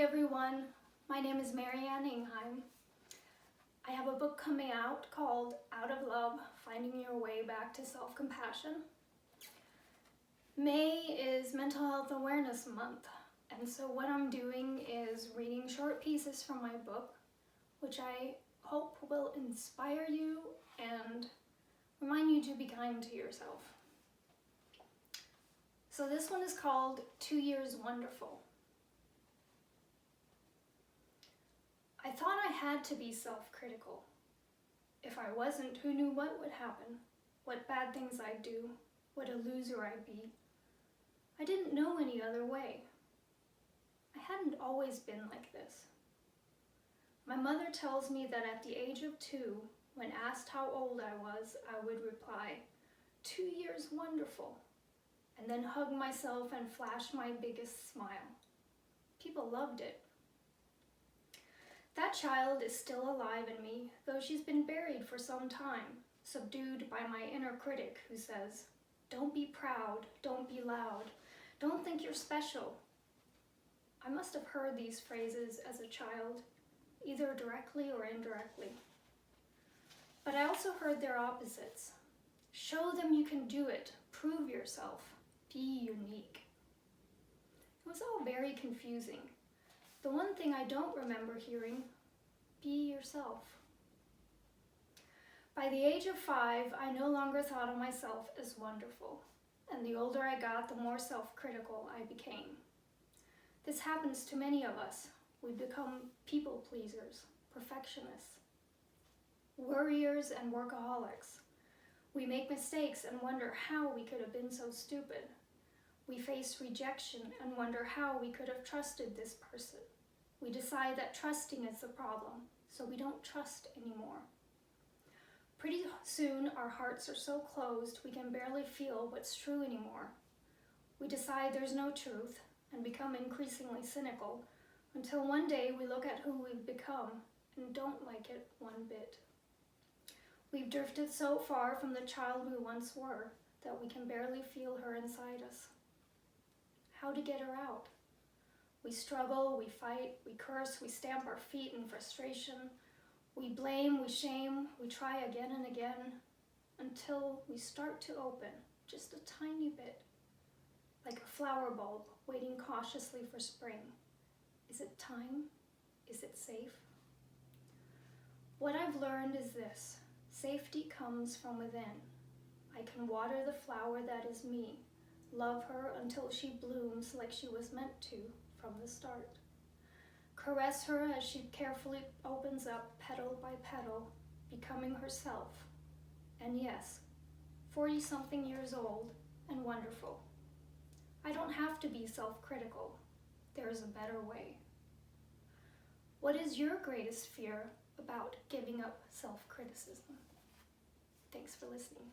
everyone, my name is Marianne Ingheim. I have a book coming out called Out of Love, Finding Your Way Back to Self-Compassion. May is Mental Health Awareness Month, and so what I'm doing is reading short pieces from my book, which I hope will inspire you and remind you to be kind to yourself. So this one is called 2 Years Wonderful. I thought I had to be self-critical. If I wasn't, who knew what would happen, what bad things I'd do, what a loser I'd be. I didn't know any other way. I hadn't always been like this. My mother tells me that at the age of 2, when asked how old I was, I would reply, 2 years wonderful, and then hug myself and flash my biggest smile. People loved it. That child is still alive in me, though she's been buried for some time, subdued by my inner critic who says, don't be proud, don't be loud, don't think you're special. I must have heard these phrases as a child, either directly or indirectly. But I also heard their opposites. Show them you can do it, prove yourself, be unique. It was all very confusing. The one thing I don't remember hearing, be yourself. By the age of 5, I no longer thought of myself as wonderful, and the older I got, the more self-critical I became. This happens to many of us. We become people pleasers, perfectionists, worriers, and workaholics. We make mistakes and wonder how we could have been so stupid. We face rejection and wonder how we could have trusted this person. We decide that trusting is the problem, so we don't trust anymore. Pretty soon, our hearts are so closed we can barely feel what's true anymore. We decide there's no truth and become increasingly cynical until one day we look at who we've become and don't like it one bit. We've drifted so far from the child we once were that we can barely feel her inside us. How to get her out? We struggle, we fight, we curse, we stamp our feet in frustration. We blame, we shame, we try again and again until we start to open just a tiny bit, like a flower bulb waiting cautiously for spring. Is it time? Is it safe? What I've learned is this: safety comes from within. I can water the flower that is me, love her until she blooms like she was meant to from the start. Caress her as she carefully opens up petal by petal, becoming herself. And yes, 40-something years old and wonderful. I don't have to be self-critical. There is a better way. What is your greatest fear about giving up self-criticism? Thanks for listening.